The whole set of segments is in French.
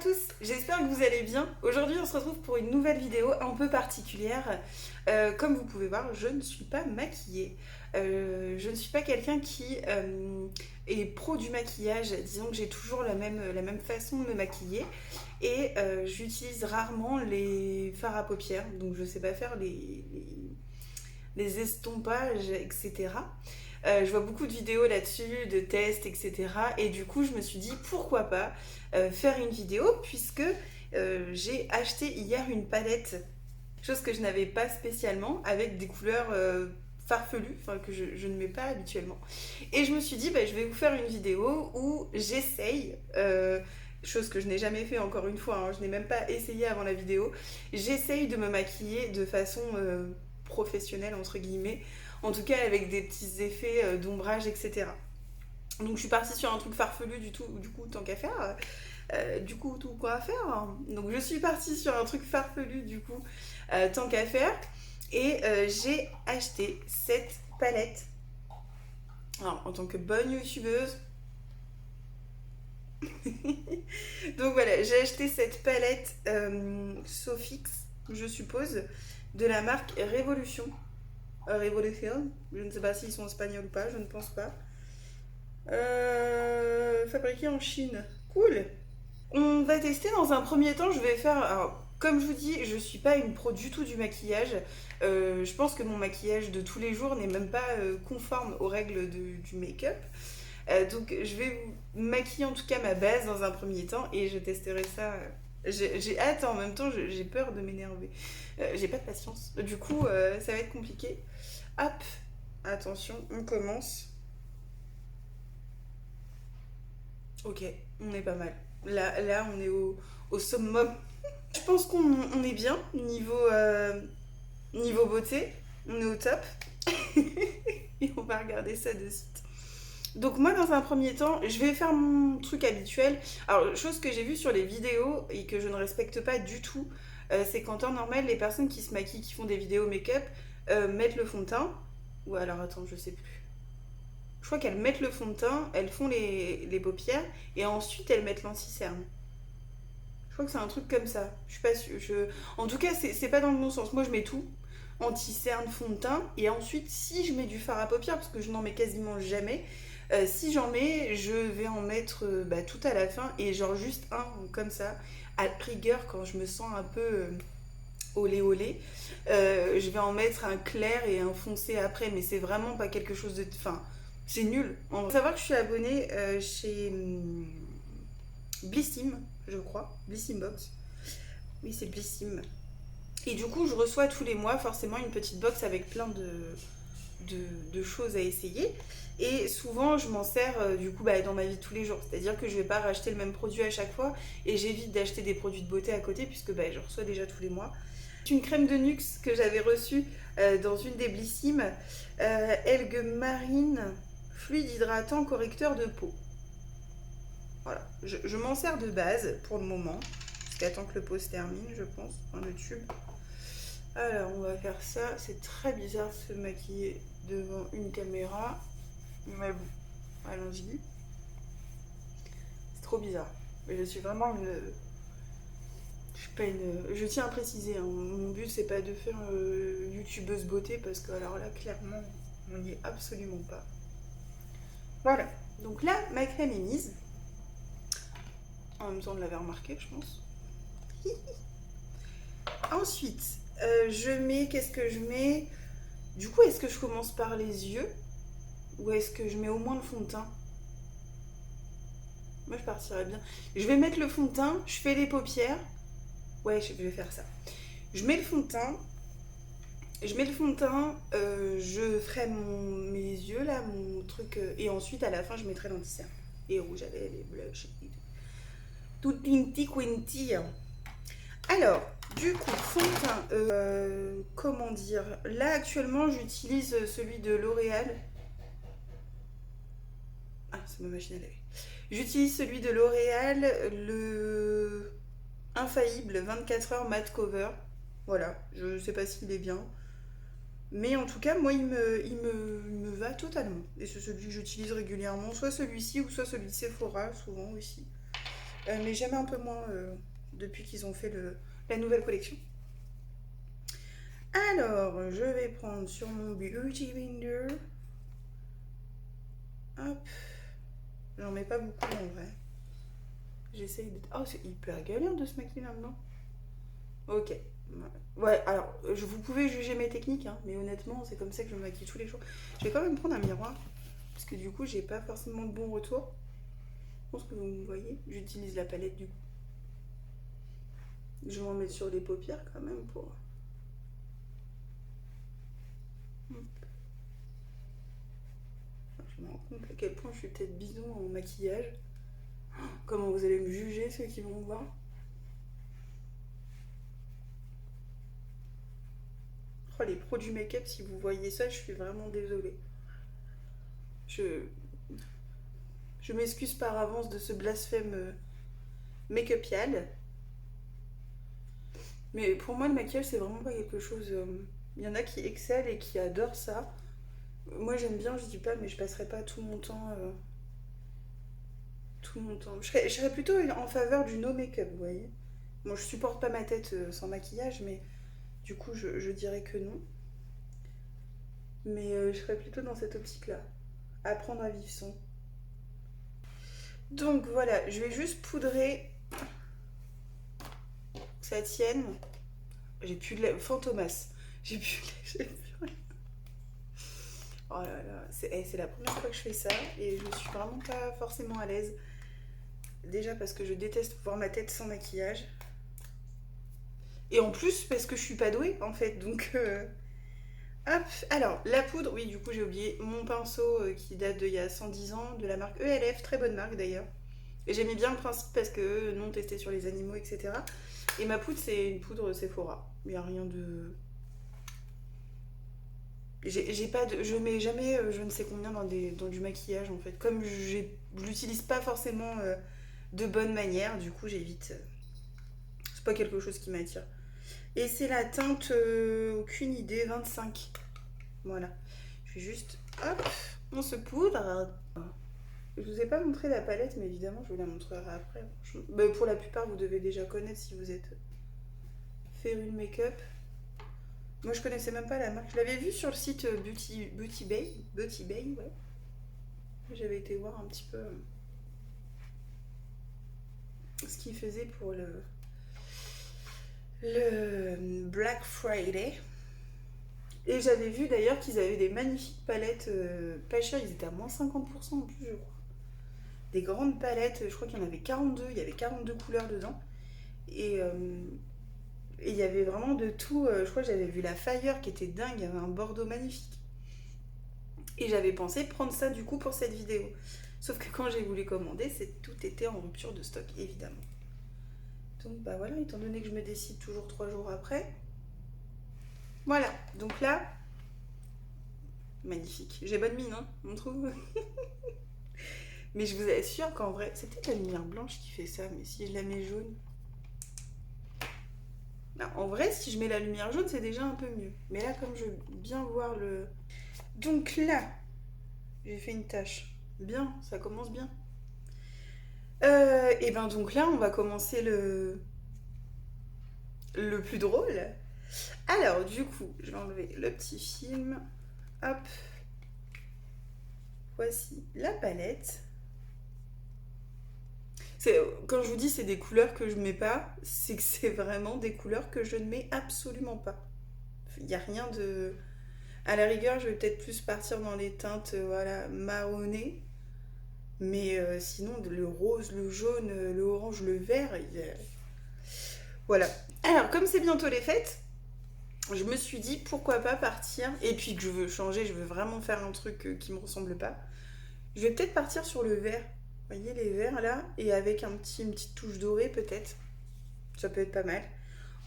tous, j'espère que vous allez bien. Aujourd'hui on se retrouve pour une nouvelle vidéo un peu particulière. Comme vous pouvez voir, je ne suis pas maquillée. Je ne suis pas quelqu'un qui est pro du maquillage. Disons que j'ai toujours la même façon de me maquiller. Et j'utilise rarement les fards à paupières. Donc je ne sais pas faire les estompages, etc. Je vois beaucoup de vidéos là-dessus, de tests, etc. Et du coup, je me suis dit pourquoi pas faire une vidéo puisque j'ai acheté hier une palette, chose que je n'avais pas spécialement, avec des couleurs farfelues, enfin que je ne mets pas habituellement. Et je me suis dit, bah, je vais vous faire une vidéo où j'essaye. Chose que je n'ai jamais fait encore une fois, hein, je n'ai même pas essayé avant la vidéo. J'essaye de me maquiller de façon professionnelle, entre guillemets, en tout cas avec des petits effets d'ombrage, etc. Donc je suis partie sur un truc farfelu du coup, tant qu'à faire. Du coup, tout quoi à faire, hein. Donc je suis partie sur un truc farfelu, du coup, tant qu'à faire. Et j'ai acheté cette palette. Alors, en tant que bonne youtubeuse. Donc voilà, j'ai acheté cette palette Sofix, je suppose, de la marque Révolution. Revolution, je ne sais pas s'ils sont espagnols ou pas, je ne pense pas. Fabriqué en Chine. Cool. On va tester dans un premier temps, je vais faire... Alors, comme je vous dis, je suis pas une pro du tout du maquillage. Je pense que mon maquillage de tous les jours n'est même pas conforme aux règles du make-up. Donc je vais vous maquiller en tout cas ma base dans un premier temps et je testerai ça. J'ai hâte, en même temps j'ai peur de m'énerver. J'ai pas de patience. Du coup ça va être compliqué. Hop, attention, on commence. Ok, on est pas mal. Là on est au summum. Je pense qu'on est bien niveau beauté. On est au top. Et on va regarder ça de suite. Donc moi dans un premier temps, je vais faire mon truc habituel. Alors chose que j'ai vue sur les vidéos et que je ne respecte pas du tout, c'est qu'en temps normal, les personnes qui se maquillent, qui font des vidéos make-up, mettent le fond de teint. Ou alors attends, je sais plus. Je crois qu'elles mettent le fond de teint, elles font les paupières et ensuite elles mettent l'anti-cerne. Je crois que c'est un truc comme ça. Je suis pas sûre. En tout cas, c'est pas dans le bon sens. Moi je mets tout. Anti-cerne, fond de teint. Et ensuite, si je mets du fard à paupières, parce que je n'en mets quasiment jamais, si j'en mets, je vais en mettre tout à la fin et genre juste un comme ça, à rigueur quand je me sens un peu olé olé. Je vais en mettre un clair et un foncé après, mais c'est vraiment pas quelque chose de... Enfin, c'est nul. Il faut savoir que je suis abonnée chez Blissim, je crois. Blissim Box. Oui, c'est Blissim. Et du coup, je reçois tous les mois forcément une petite box avec plein de choses à essayer. Et souvent, je m'en sers du coup dans ma vie de tous les jours. C'est-à-dire que je vais pas racheter le même produit à chaque fois et j'évite d'acheter des produits de beauté à côté puisque je reçois déjà tous les mois. C'est une crème de Nuxe que j'avais reçue dans une des Blissim. Algue marine, fluide hydratant, correcteur de peau. Voilà, je m'en sers de base pour le moment. Jusqu'à temps que le pot se termine, je pense, dans le tube. Alors, on va faire ça. C'est très bizarre de se maquiller devant une caméra. Mais bon, allons-y. C'est trop bizarre. Mais je suis vraiment une... Je suis pas une... Je tiens à préciser, hein, mon but c'est pas de faire youtubeuse beauté parce que alors là, clairement, on n'y est absolument pas. Voilà. Donc là, ma crème est mise. En même temps, on l'avait remarqué, je pense. Ensuite, je mets... Qu'est-ce que je mets? Du coup, est-ce que je commence par les yeux? Ou est-ce que je mets au moins le fond de teint? Moi, je partirais bien. Je vais mettre le fond de teint, je fais les paupières. Ouais, je vais faire ça. Je mets le fond de teint. Je ferai mes yeux, là, mon truc. Et ensuite, à la fin, je mettrai l'anti-cerne. Et rouge à lèvres, et blush. Et tout tinti quinti. Alors, du coup, fond de teint. Comment dire? Là, actuellement, j'utilise celui de L'Oréal. Ah, c'est ma machine à laver. J'utilise celui de L'Oréal, le Infaillible 24 heures matte cover. Voilà, je sais pas s'il est bien. Mais en tout cas, moi, il me va totalement. Et c'est celui que j'utilise régulièrement. Soit celui-ci ou soit celui de Sephora, souvent aussi. Mais j'aime un peu moins depuis qu'ils ont fait la nouvelle collection. Alors, je vais prendre sur mon Beauty Blender. Hop. J'en mets pas beaucoup en vrai. J'essaye d'être... Oh, c'est hyper galère de se maquiller là-dedans. Ok. Ouais, alors, vous pouvez juger mes techniques, hein, mais honnêtement, c'est comme ça que je me maquille tous les jours. Je vais quand même prendre un miroir, parce que du coup, j'ai pas forcément de bon retour. Je pense que vous me voyez. J'utilise la palette du coup. Je vais en mettre sur les paupières quand même pour... Je me rends compte à quel point je suis peut-être bidon en maquillage. Comment vous allez me juger, ceux qui vont me voir? Oh, les pros du make-up, si vous voyez ça, je suis vraiment désolée. Je m'excuse par avance de ce blasphème make-upial. Mais pour moi, le maquillage, c'est vraiment pas quelque chose... Il y en a qui excellent et qui adorent ça. Moi, j'aime bien, je dis pas, mais je passerai pas tout mon temps... tout mon temps. Je serais plutôt en faveur du no make-up, vous voyez. Moi, je supporte pas ma tête sans maquillage, mais du coup, je dirais que non. Mais je serais plutôt dans cette optique-là. Apprendre à vivre sans. Donc voilà, je vais juste poudrer que ça tienne. J'ai plus de la... Fantomas. J'ai plus rien. Oh là là, c'est la première fois que je fais ça et je suis vraiment pas forcément à l'aise. Déjà parce que je déteste voir ma tête sans maquillage. Et en plus parce que je suis pas douée en fait, donc... Hop, alors la poudre, oui du coup j'ai oublié mon pinceau qui date d'il y a 110 ans, de la marque ELF, très bonne marque d'ailleurs. Et j'aimais bien le principe parce que non testé sur les animaux, etc. Et ma poudre c'est une poudre Sephora, il n'y a rien de... J'ai pas de, je mets jamais je ne sais combien dans du maquillage en fait. Comme je l'utilise pas forcément de bonne manière, du coup j'évite. C'est pas quelque chose qui m'attire. Et c'est la teinte, aucune idée, 25. Voilà. Je vais juste, hop, on se poudre. Je vous ai pas montré la palette, mais évidemment je vous la montrerai après. Bah, pour la plupart, vous devez déjà connaître si vous êtes féru de make-up. Moi je connaissais même pas la marque. Je l'avais vue sur le site Beauty Bay. Beauty Bay, ouais. J'avais été voir un petit peu ce qu'ils faisaient pour le Black Friday. Et j'avais vu d'ailleurs qu'ils avaient des magnifiques palettes pas chères, ils étaient à moins 50% en plus, je crois. Des grandes palettes, je crois qu'il y en avait 42, il y avait 42 couleurs dedans. Et il y avait vraiment de tout. Je crois que j'avais vu la Fire qui était dingue, il y avait un bordeaux magnifique. Et j'avais pensé prendre ça du coup pour cette vidéo. Sauf que quand j'ai voulu commander, tout était en rupture de stock, évidemment. Donc bah voilà, étant donné que je me décide toujours 3 jours après. Voilà, donc là, magnifique. J'ai bonne mine, hein, on trouve. Mais je vous assure qu'en vrai, c'est peut-être la lumière blanche qui fait ça, mais si je la mets jaune... Non, en vrai, si je mets la lumière jaune, c'est déjà un peu mieux. Mais là, comme je veux bien voir le... Donc là, j'ai fait une tache. Bien, ça commence bien. Et ben donc là, on va commencer le plus drôle. Alors, du coup, je vais enlever le petit film. Hop. Voici la palette. Quand je vous dis c'est des couleurs que je mets pas, c'est que c'est vraiment des couleurs que je ne mets absolument pas. Il n'y a rien de... À la rigueur, je vais peut-être plus partir dans les teintes voilà, marronnées. Mais sinon, le rose, le jaune, le orange, le vert, voilà. Alors, comme c'est bientôt les fêtes, je me suis dit pourquoi pas partir. Et puis que je veux changer, je veux vraiment faire un truc qui me ressemble pas. Je vais peut-être partir sur le vert. Vous voyez les verts là? Et avec une petite touche dorée peut-être. Ça peut être pas mal.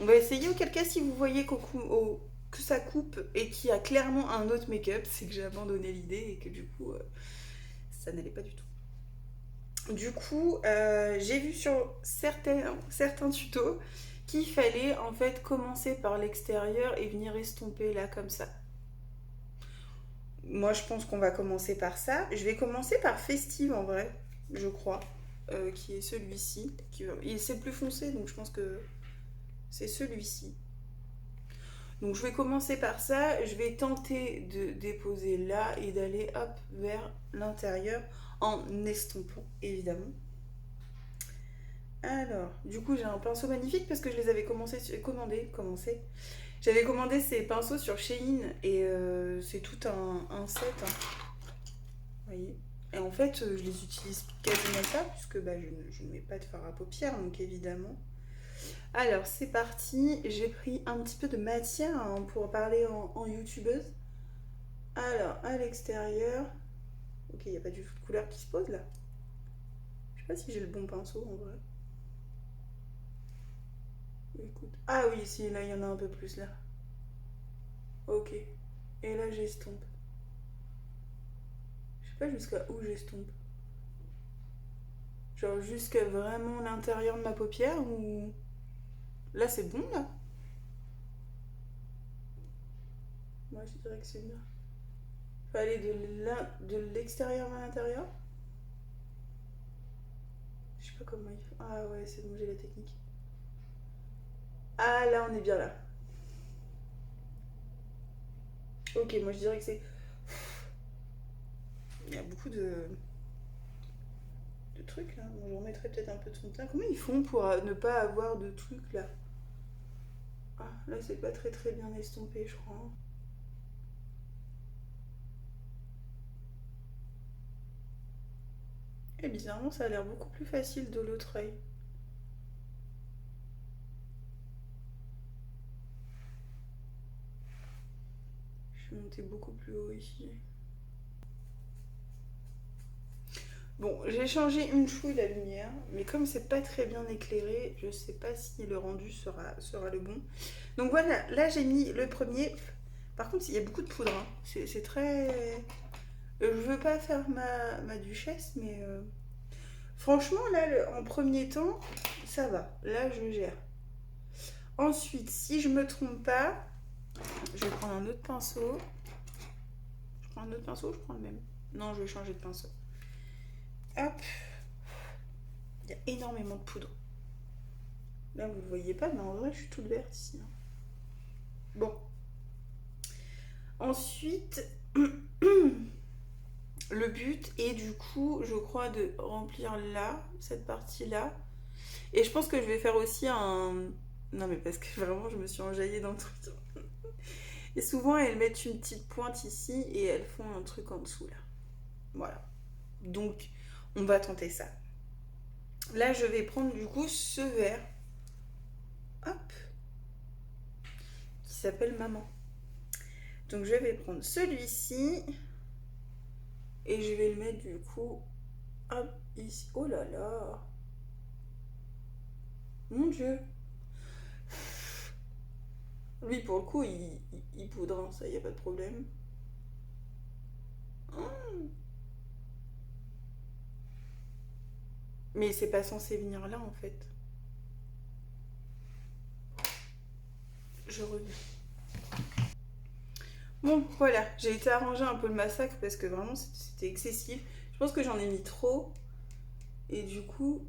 On va essayer, auquel cas si vous voyez que ça coupe et qu'il y a clairement un autre make-up, c'est que j'ai abandonné l'idée et que du coup, ça n'allait pas du tout. Du coup, j'ai vu sur certains tutos qu'il fallait en fait commencer par l'extérieur et venir estomper là comme ça. Moi, je pense qu'on va commencer par ça. Je vais commencer par Festive en vrai, je crois. qui est celui-ci. C'est plus foncé, donc je pense que c'est celui-ci. Donc je vais commencer par ça, je vais tenter de déposer là et d'aller hop vers l'intérieur en estompant évidemment. Alors, du coup j'ai un pinceau magnifique parce que je les avais commandé. J'avais commandé ces pinceaux sur Shein et c'est tout un set. Hein. Vous voyez. Et en fait je les utilise quasiment pas puisque bah, je ne mets pas de fard à paupières donc évidemment. Alors c'est parti, j'ai pris un petit peu de matière hein, pour parler en youtubeuse. Alors à l'extérieur, ok il n'y a pas du tout de couleur qui se pose là. Je sais pas si j'ai le bon pinceau en vrai. Écoute. Ah oui si là il y en a un peu plus là. Ok. Et là j'estompe. Je sais pas jusqu'à où j'estompe. Genre jusqu'à vraiment l'intérieur de ma paupière ou... Là c'est bon là. Moi je dirais que c'est bien. Faut aller de l'extérieur vers l'intérieur. Je sais pas comment il fait. Ah ouais c'est bon j'ai la technique. Ah là on est bien là. Ok moi je dirais que c'est... Il y a beaucoup de trucs là. Bon, je remettrai peut-être un peu de fond de teint. Comment ils font pour ne pas avoir de trucs là? Ah là c'est pas très très bien estompé je crois. Et bizarrement ça a l'air beaucoup plus facile de l'autre œil. Je suis montée beaucoup plus haut ici. Bon, j'ai changé une chouille la lumière, mais comme c'est pas très bien éclairé, je sais pas si le rendu sera le bon. Donc voilà, là j'ai mis le premier. Par contre, il y a beaucoup de poudre. Hein. C'est très... je veux pas faire ma duchesse, mais... Franchement, là, en premier temps, ça va. Là, je gère. Ensuite, si je me trompe pas, je vais prendre un autre pinceau. Je prends un autre pinceau ou je prends le même? Non, je vais changer de pinceau. Hop. Il y a énormément de poudre. Là, vous ne voyez pas, mais en vrai, je suis toute verte ici. Hein. Bon. Ensuite, le but est du coup, je crois, de remplir là, cette partie-là. Et je pense que je vais faire aussi un... Non, mais parce que vraiment, je me suis enjaillée dans le truc. Et souvent, elles mettent une petite pointe ici et elles font un truc en dessous, là. Voilà. Donc, on va tenter ça. Là, je vais prendre du coup ce verre. Hop. Qui s'appelle Maman. Donc, je vais prendre celui-ci. Et je vais le mettre du coup... Hop, ici. Oh là là. Mon Dieu. Lui, pour le coup, il poudre, hein, ça, il n'y a pas de problème. Mais c'est pas censé venir là, en fait. Je reviens. Bon, voilà, j'ai été arranger un peu le massacre parce que vraiment, c'était excessif. Je pense que j'en ai mis trop. Et du coup,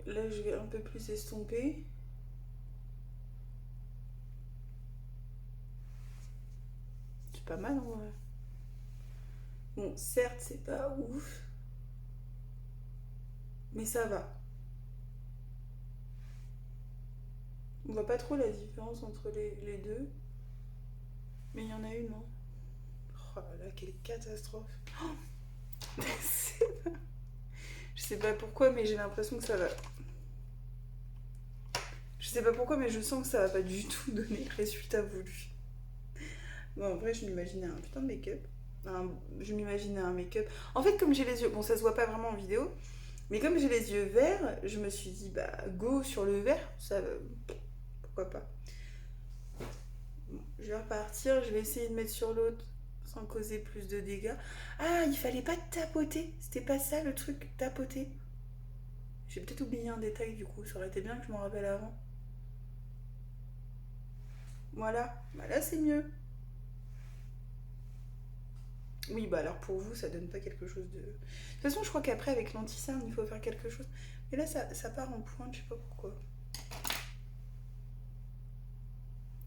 là, je vais un peu plus estomper. C'est pas mal, en vrai. Bon, certes, c'est pas ouf. Mais ça va. On voit pas trop la différence entre les deux. Mais il y en a une, hein. Oh là là, quelle catastrophe. Oh je sais pas pourquoi, mais j'ai l'impression que ça va... Je sais pas pourquoi, mais je sens que ça va pas du tout donner le résultat voulu. Bon, en vrai, je m'imaginais un putain de make-up. Je m'imaginais un make-up. En fait, comme j'ai les yeux... Bon, ça se voit pas vraiment en vidéo. Mais comme j'ai les yeux verts, je me suis dit, bah, go sur le vert. Ça... pourquoi pas. Bon, je vais repartir. Je vais essayer de mettre sur l'autre sans causer plus de dégâts. Ah, il fallait pas tapoter. C'était pas ça le truc, tapoter. J'ai peut-être oublié un détail du coup. Ça aurait été bien que je m'en rappelle avant. Voilà. Bah là, c'est mieux. Oui, bah alors pour vous, ça donne pas quelque chose de... De toute façon, je crois qu'après, avec l'anti-cerne, il faut faire quelque chose. Mais là, ça part en pointe, je sais pas pourquoi. De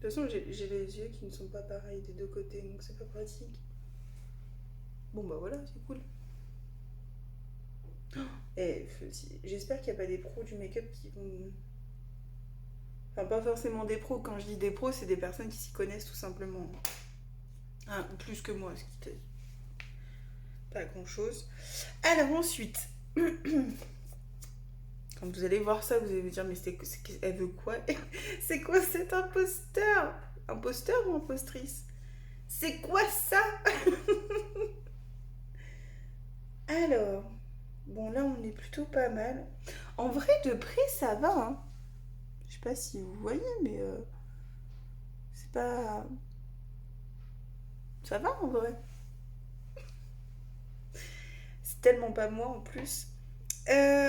toute façon, j'ai les yeux qui ne sont pas pareils des deux côtés, donc c'est pas pratique. Bon, bah voilà, c'est cool. Et j'espère qu'il n'y a pas des pros du make-up qui vont... Enfin, pas forcément des pros. Quand je dis des pros, c'est des personnes qui s'y connaissent tout simplement. Hein, plus que moi, ce qui est pas grand-chose. Alors ensuite, quand vous allez voir ça, vous allez vous dire, mais elle veut quoi? C'est quoi cet imposteur? Imposteur ou impostrice? C'est quoi ça? Alors, bon là on est plutôt pas mal. En vrai de près ça va, hein. Je sais pas si vous voyez, mais c'est pas... Ça va en vrai. C'est tellement pas moi en plus.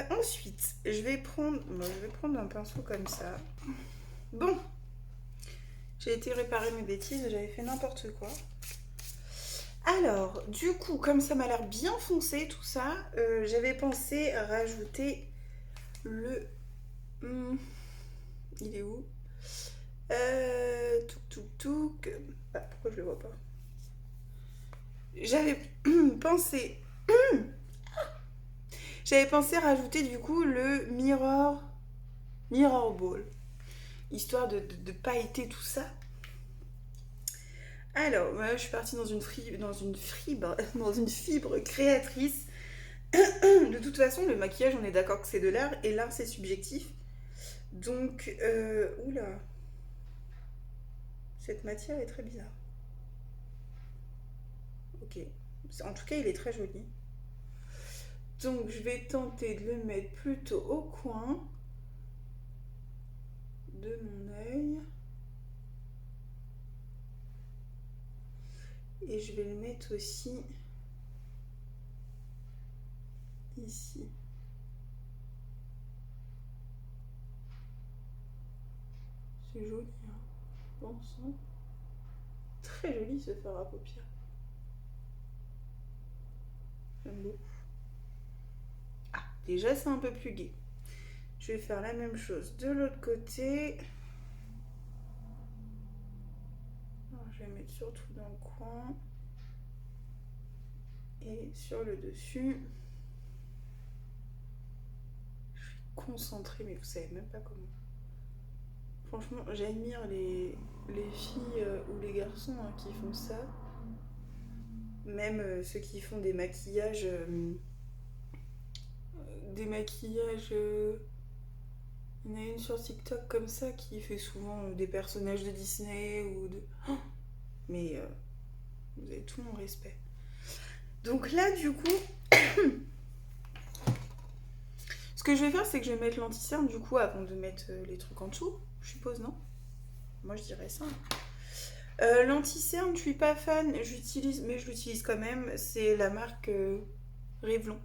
Ensuite, je vais prendre un pinceau comme ça. Bon, j'ai été réparer mes bêtises, j'avais fait n'importe quoi. Alors, du coup, comme ça m'a l'air bien foncé tout ça, j'avais pensé rajouter le... il est où? Touk. Ah, pourquoi je le vois pas? J'avais pensé... J'avais pensé rajouter du coup le Mirror Ball. Histoire de pailleter tout ça. Alors, moi, je suis partie dans une fibre créatrice. De toute façon, le maquillage, on est d'accord que c'est de l'art, et l'art, c'est subjectif. Donc, oula, cette matière est très bizarre. Ok, en tout cas, il est très joli. Donc, je vais tenter de le mettre plutôt au coin de mon œil. Et je vais le mettre aussi ici. C'est joli, hein. Bon sang. Très joli ce fard à paupières. J'aime beaucoup. Ah, déjà c'est un peu plus gai. Je vais faire la même chose de l'autre côté. Alors, je vais mettre surtout dans le coin. Et sur le dessus. Je suis concentrée, mais vous savez même pas comment. Franchement, j'admire les filles ou les garçons hein, qui font ça. Même ceux qui font des maquillages... il y en a une sur TikTok comme ça qui fait souvent des personnages de Disney ou de... Oh, mais vous avez tout mon respect. Donc là, du coup, ce que je vais faire, c'est que je vais mettre l'anti-cerne du coup avant de mettre les trucs en dessous. Je suppose, non? Moi, je dirais ça. L'anti-cerne, je suis pas fan, mais je l'utilise quand même. C'est la marque Revlon.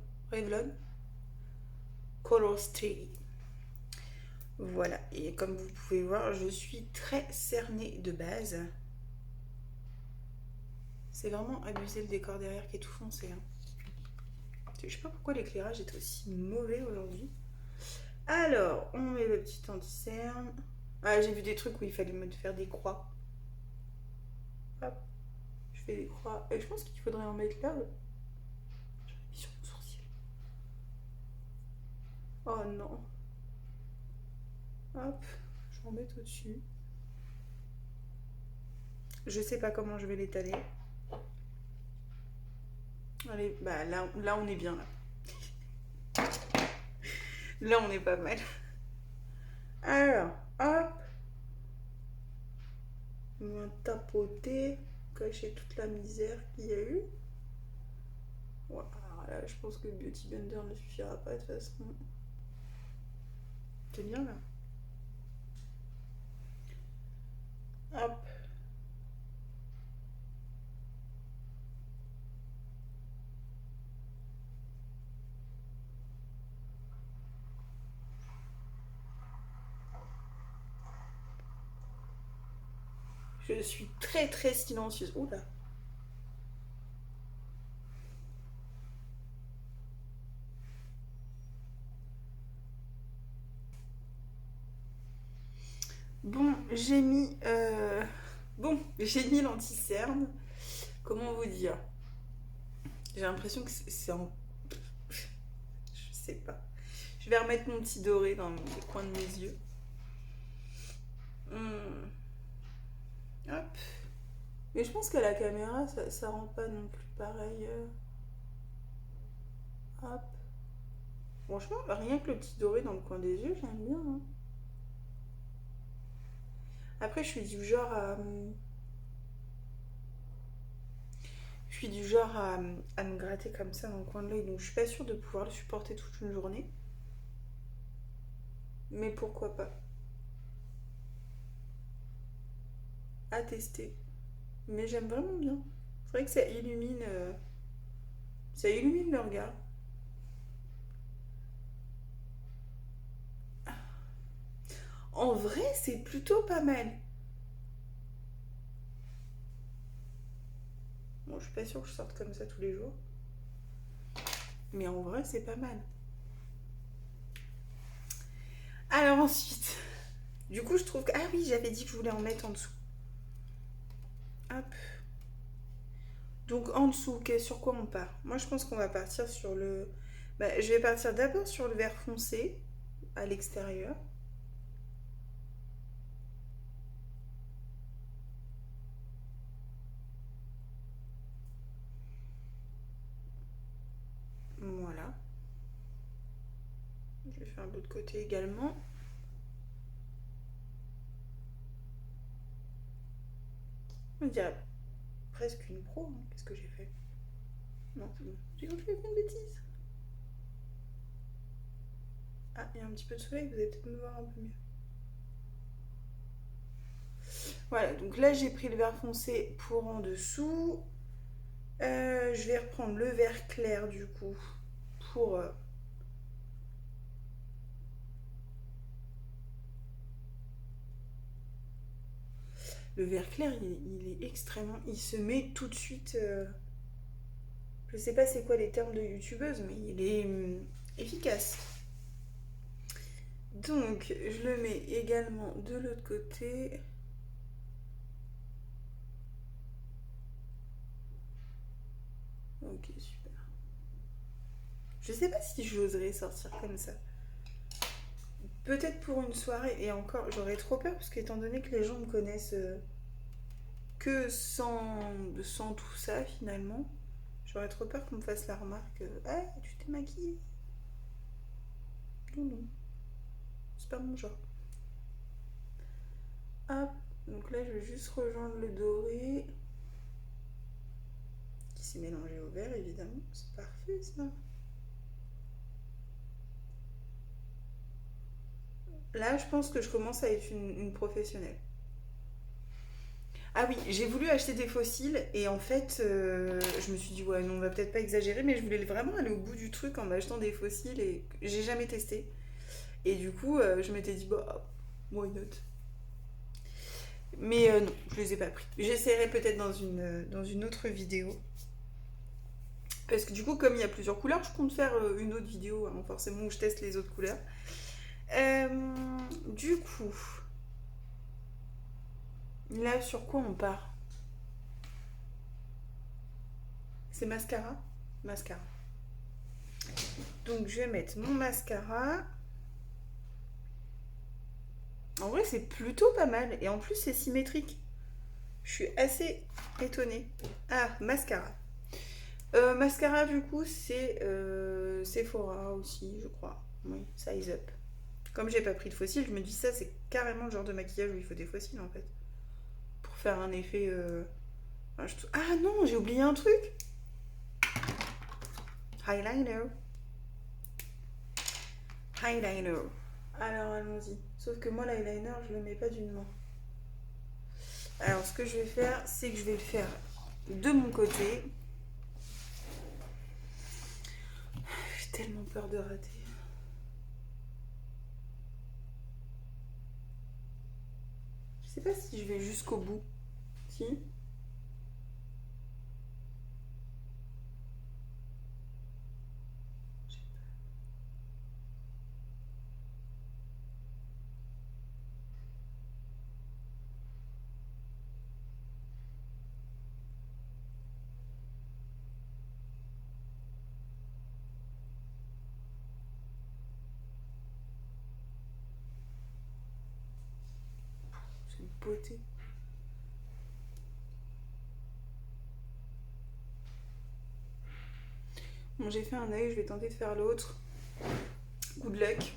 Color Stay. Voilà, et comme vous pouvez voir, je suis très cernée de base. C'est vraiment abusé le décor derrière qui est tout foncé. Hein. Je sais pas pourquoi l'éclairage est aussi mauvais aujourd'hui. Alors, on met le petit anti-cerne. Ah, j'ai vu des trucs où il fallait me faire des croix. Hop, je fais des croix. Et je pense qu'il faudrait en mettre là. J'en ai mis sur mon sourcil. Oh non. Hop, je vais en mettre au-dessus. Je sais pas comment je vais l'étaler. Allez, bah là on est bien là. Là on est pas mal. Alors, hop. On va tapoter, cacher toute la misère qu'il y a eu. Voilà, là je pense que Beauty Blender ne suffira pas de toute façon. C'est bien là. Hop. Je suis très très silencieuse. Oula. Bon, j'ai mis l'anti-cerne. Comment vous dire? J'ai l'impression que c'est en... Je sais pas. Je vais remettre mon petit doré dans les coins de mes yeux. Hmm. Hop. Mais je pense qu'à la caméra, ça rend pas non plus pareil. Hop. Franchement, rien que le petit doré dans le coin des yeux, j'aime bien. Hein. Après, je suis du genre à me gratter comme ça dans le coin de l'œil, donc je suis pas sûre de pouvoir le supporter toute une journée. Mais pourquoi pas? À tester. Mais j'aime vraiment bien. C'est vrai que ça illumine le regard. En vrai, c'est plutôt pas mal. Bon, je suis pas sûre que je sorte comme ça tous les jours. Mais en vrai, c'est pas mal. Alors ensuite, du coup, je trouve que... Ah oui, j'avais dit que je voulais en mettre en dessous. Hop. Donc en dessous, sur quoi on part? Moi, je pense qu'on va partir sur le... Bah, je vais partir d'abord sur le vert foncé, à l'extérieur. Voilà. Je vais faire de l'autre côté également. On dirait presque une pro. Hein. Qu'est-ce que j'ai fait? Non, c'est bon. J'ai cru que j'avais fait une bêtise. Ah, il y a un petit peu de soleil, vous allez peut-être me voir un peu mieux. Voilà, donc là j'ai pris le vert foncé pour en dessous. Je vais reprendre le vert clair du coup pour... Le vert clair, il est extrêmement... Il se met tout de suite... Je sais pas c'est quoi les termes de youtubeuse, mais il est efficace. Donc, je le mets également de l'autre côté. Ok, super. Je sais pas si j'oserais sortir comme ça. Peut-être pour une soirée, et encore, j'aurais trop peur, parce qu'étant donné que les gens me connaissent que sans tout ça, finalement, j'aurais trop peur qu'on me fasse la remarque Ah, tu t'es maquillée. Non, non, c'est pas mon genre. Hop, donc là, je vais juste rejoindre le doré, qui s'est mélangé au vert, évidemment. C'est parfait, ça. Là, je pense que je commence à être une professionnelle. Ah oui, j'ai voulu acheter des fossiles et en fait, je me suis dit, ouais, non, on va peut-être pas exagérer, mais je voulais vraiment aller au bout du truc en m'achetant des fossiles et j'ai jamais testé. Et du coup, je m'étais dit, bah, why not? Mais non, je les ai pas pris. J'essaierai peut-être dans une autre vidéo. Parce que du coup, comme il y a plusieurs couleurs, je compte faire une autre vidéo, hein, forcément, où je teste les autres couleurs. Du coup, là, sur quoi on part? C'est mascara? Mascara. Donc, je vais mettre mon mascara. En vrai, c'est plutôt pas mal. Et en plus, c'est symétrique. Je suis assez étonnée. Ah, mascara. Mascara, du coup, c'est Sephora aussi, je crois. Oui, Size Up. Comme j'ai pas pris de fossiles, je me dis ça, c'est carrément le genre de maquillage où il faut des fossiles en fait. Pour faire un effet. Ah non, j'ai oublié un truc. Eyeliner. Eyeliner. Alors allons-y. Sauf que moi, l'eyeliner, je le mets pas d'une main. Alors, ce que je vais faire, c'est que je vais le faire de mon côté. J'ai tellement peur de rater. Je sais pas si je vais jusqu'au bout. Si? beauté. Bon, j'ai fait un œil, je vais tenter de faire l'autre. Good luck.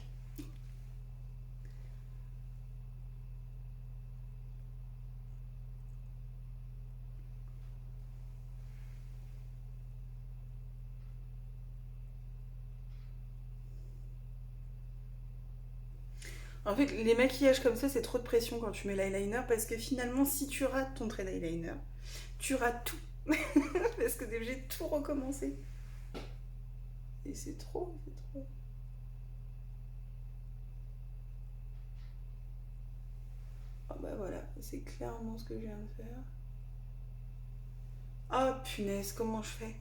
En fait, les maquillages comme ça, c'est trop de pression quand tu mets l'eyeliner parce que finalement, si tu rates ton trait d'eyeliner, tu rates tout. Parce que t'es obligé de tout recommencer. Et c'est trop, c'est trop. Ah bah voilà, c'est clairement ce que je viens de faire. Ah punaise, comment je fais?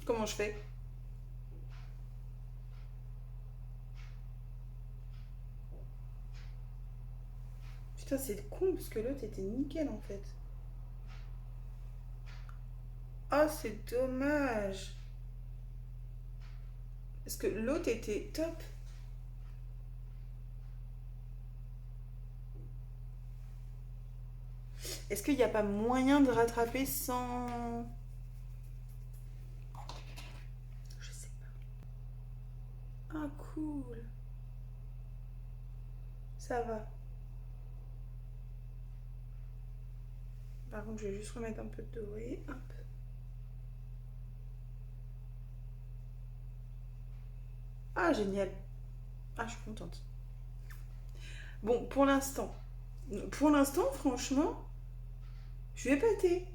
Comment je fais? Putain, c'est con parce que l'autre était nickel en fait. Ah, c'est dommage. Parce que l'autre était top. Est-ce qu'il n'y a pas moyen de rattraper sans... Je sais pas. Ah, cool. Ça va. Par contre, je vais juste remettre un peu de doré. Hop. Ah, génial. Ah, je suis contente. Bon, pour l'instant, franchement, je vais pâter.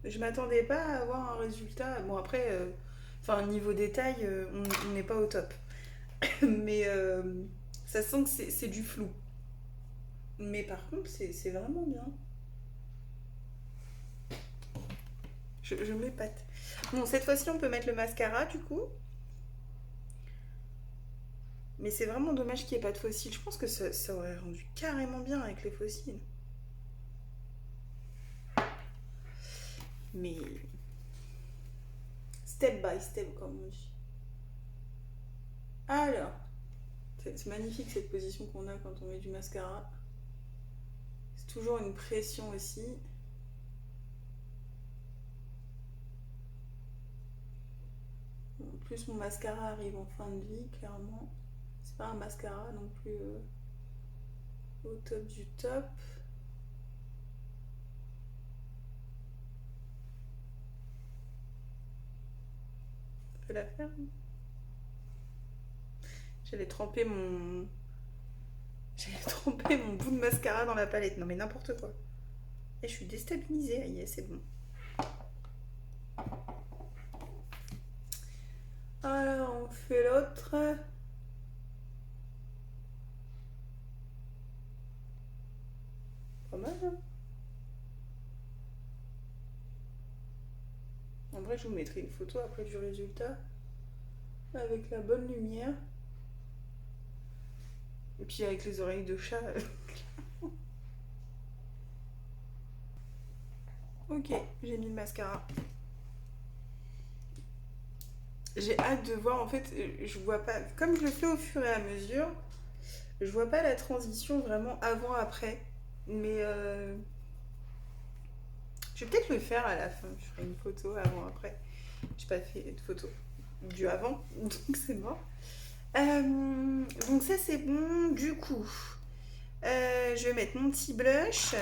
Je m'attendais pas à avoir un résultat. Bon, après, enfin, niveau détail, on n'est pas au top. Mais ça sent que c'est du flou. Mais par contre, c'est vraiment bien. Je m'épate. Bon, cette fois-ci, on peut mettre le mascara, du coup. Mais c'est vraiment dommage qu'il n'y ait pas de fossiles. Je pense que ça aurait rendu carrément bien avec les fossiles. Mais step by step, comme on dit. Alors, c'est magnifique cette position qu'on a quand on met du mascara. C'est toujours une pression aussi. En plus, mon mascara arrive en fin de vie, clairement. C'est pas un mascara non plus au top du top. Je peux la faire. J'allais tremper mon... J'allais tremper mon bout de mascara dans la palette. Non mais n'importe quoi. Et je suis déstabilisée. Aïe, c'est bon. Alors, on fait l'autre. Pas mal, hein? En vrai, je vous mettrai une photo après du résultat. Avec la bonne lumière. Et puis avec les oreilles de chat. Ok, j'ai mis le mascara. J'ai hâte de voir, en fait, je vois pas... Comme je le fais au fur et à mesure, je vois pas la transition vraiment avant-après. Mais je vais peut-être le faire à la fin. Je ferai une photo avant-après. J'ai pas fait de photo du avant, donc c'est mort. Donc ça c'est bon. Du coup, je vais mettre mon petit blush.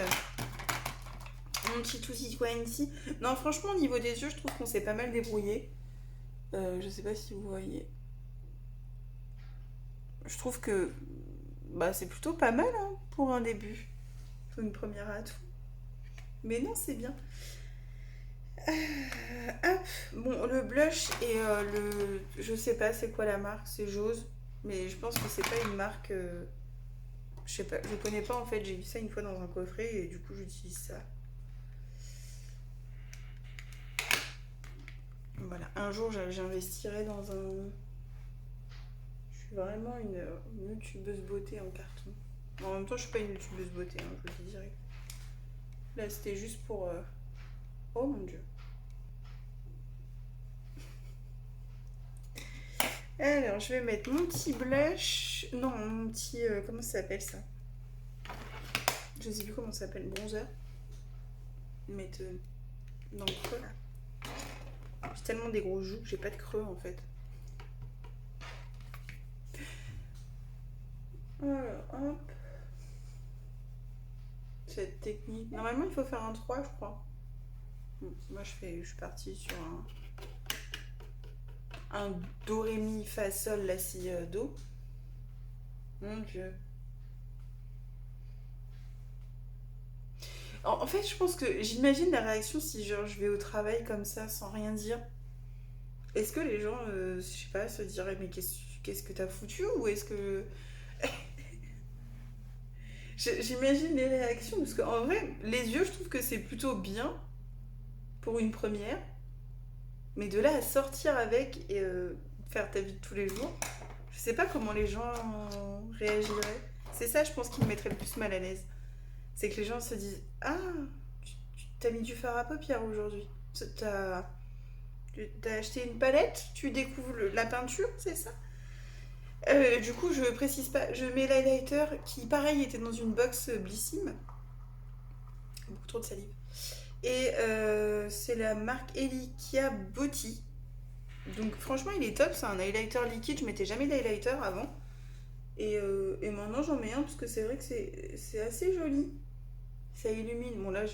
Mon petit Tutti Quanti. Non, franchement, au niveau des yeux, je trouve qu'on s'est pas mal débrouillé. Je sais pas si vous voyez. Je trouve que bah, c'est plutôt pas mal hein, pour un début. Pour une première atout. Mais non, c'est bien. Hop. Bon, le blush et le... Je sais pas c'est quoi la marque, c'est Jose. Mais je pense que c'est pas une marque... Je sais pas, je connais pas en fait. J'ai vu ça une fois dans un coffret et du coup j'utilise ça. Voilà, un jour j'investirai dans un... Je suis vraiment une youtubeuse beauté en carton. En même temps, je suis pas une youtubeuse beauté, hein, je vous le dirais. Là, c'était juste pour... Oh mon dieu. Alors, je vais mettre mon petit blush. Non, mon petit. Comment ça s'appelle ça? Je sais plus comment ça s'appelle. Bronzer. Mettre dans le creux là. J'ai tellement des gros joues que j'ai pas de creux en fait. Alors, hop. Cette technique. Normalement, il faut faire un 3, je crois. Bon, moi, je suis partie sur un do, ré, mi, fa, sol, la, si, do. Mon Dieu. En fait, je pense que j'imagine la réaction si genre je vais au travail comme ça sans rien dire. Est-ce que les gens, je sais pas, se diraient mais qu'est-ce que t'as foutu ou est-ce que j'imagine les réactions parce qu'en vrai, les yeux, je trouve que c'est plutôt bien pour une première, mais de là à sortir avec et faire ta vie de tous les jours, je sais pas comment les gens réagiraient. C'est ça, je pense, qui me mettrait le plus mal à l'aise. C'est que les gens se disent ah, t'as mis du fard à paupières aujourd'hui. T'as T'as acheté une palette, tu découvres la peinture, c'est ça? Du coup, je précise pas, je mets l'highlighter qui, pareil, était dans une box Blissim. Beaucoup trop de salive. Et c'est la marque Elikia Beauty. Donc, franchement, il est top. C'est un highlighter liquide. Je mettais jamais d'highlighter avant. Et maintenant, j'en mets un parce que c'est vrai que c'est assez joli. Ça illumine. Bon, là,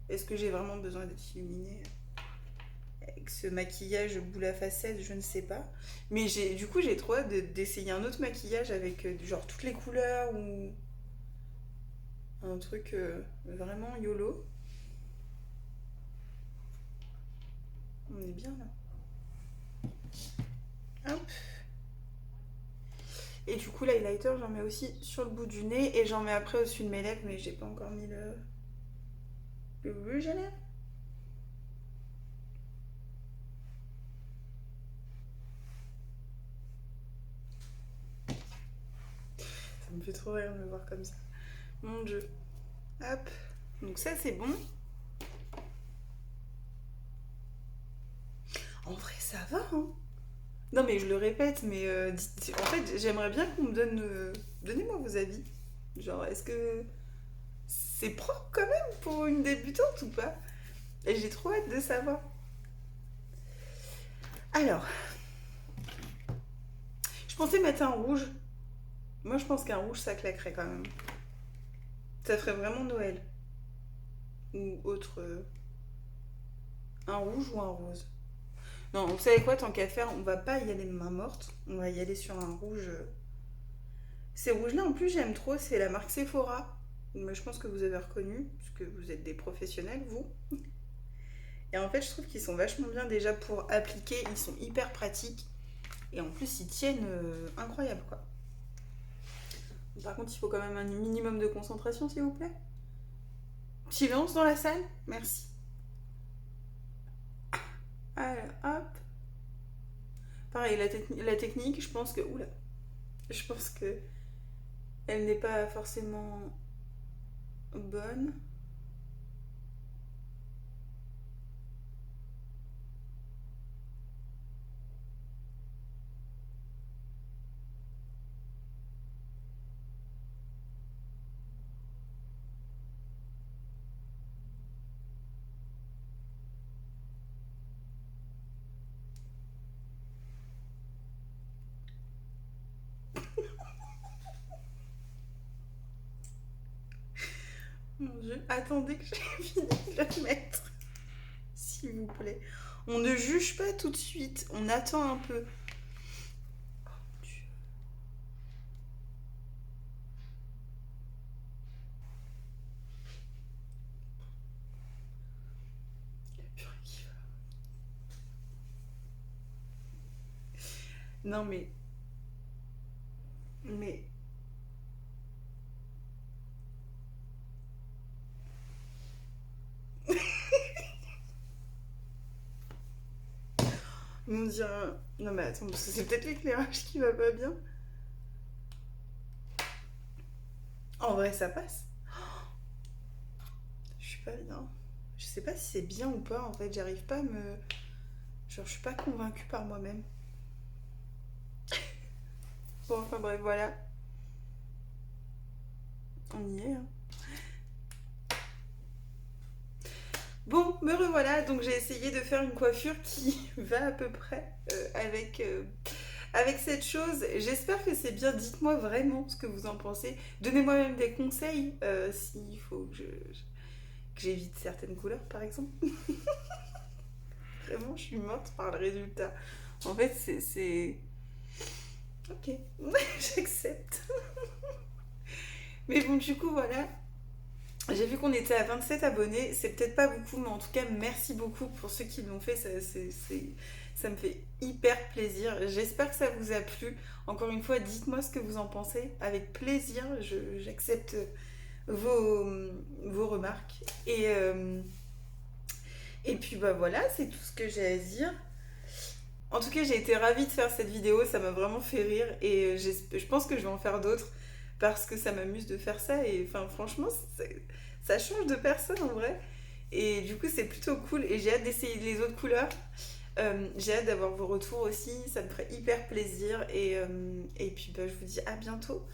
est-ce que j'ai vraiment besoin d'être illuminée avec ce maquillage boule à facettes, je ne sais pas. Mais du coup, j'ai trop hâte d'essayer un autre maquillage avec genre toutes les couleurs ou un truc vraiment YOLO. On est bien là. Hop. Et du coup, l'highlighter, j'en mets aussi sur le bout du nez et j'en mets après au-dessus de mes lèvres, mais j'ai pas encore mis le rouge à lèvres. Ça me fait trop rire de me voir comme ça. Mon Dieu. Hop. Donc ça, c'est bon. En vrai, ça va, hein. Non, mais je le répète, mais en fait, j'aimerais bien qu'on me donne... Donnez-moi vos avis. Genre, est-ce que c'est propre quand même pour une débutante ou pas? Et j'ai trop hâte de savoir. Alors, je pensais mettre un rouge. Moi, je pense qu'un rouge, ça claquerait quand même. Ça ferait vraiment Noël. Ou autre... un rouge ou un rose. Non, vous savez quoi, tant qu'à faire, on va pas y aller main morte. On va y aller sur un rouge. Ces rouges-là, en plus, j'aime trop. C'est la marque Sephora. Mais je pense que vous avez reconnu, puisque vous êtes des professionnels, vous. Et en fait, je trouve qu'ils sont vachement bien déjà pour appliquer. Ils sont hyper pratiques. Et en plus, ils tiennent incroyable, quoi. Par contre, il faut quand même un minimum de concentration, s'il vous plaît. Silence dans la salle. Merci. Alors, hop. Pareil, la technique, je pense que... Oula. Je pense que elle n'est pas forcément bonne. Mon Dieu, attendez que j'ai fini de le mettre. S'il vous plaît. On ne juge pas tout de suite, on attend un peu. Oh mon Dieu. La purée qui va. Non mais... Mais... On dirait... Non mais attends, parce que c'est peut-être l'éclairage qui va pas bien. En vrai, ça passe. Je suis pas bien. Je sais pas si c'est bien ou pas, en fait. J'arrive pas à me... Genre, je suis pas convaincue par moi-même. Bon, enfin bref, voilà. On y est, hein. Bon, me revoilà, donc j'ai essayé de faire une coiffure qui va à peu près avec cette chose. J'espère que c'est bien. Dites-moi vraiment ce que vous en pensez. Donnez-moi même des conseils s'il faut que j'évite certaines couleurs, par exemple. Vraiment, je suis morte par le résultat. En fait, c'est... Ok, j'accepte. Mais bon, du coup, voilà. J'ai vu qu'on était à 27 abonnés. C'est peut-être pas beaucoup, mais en tout cas, merci beaucoup pour ceux qui l'ont fait. Ça me fait hyper plaisir. J'espère que ça vous a plu. Encore une fois, dites-moi ce que vous en pensez. Avec plaisir, j'accepte vos, vos remarques. Et puis bah voilà, c'est tout ce que j'ai à dire. En tout cas, j'ai été ravie de faire cette vidéo, ça m'a vraiment fait rire et je pense que je vais en faire d'autres parce que ça m'amuse de faire ça et enfin franchement, ça change de personne en vrai. Et du coup, c'est plutôt cool et j'ai hâte d'essayer les autres couleurs. J'ai hâte d'avoir vos retours aussi, ça me ferait hyper plaisir et puis bah, je vous dis à bientôt.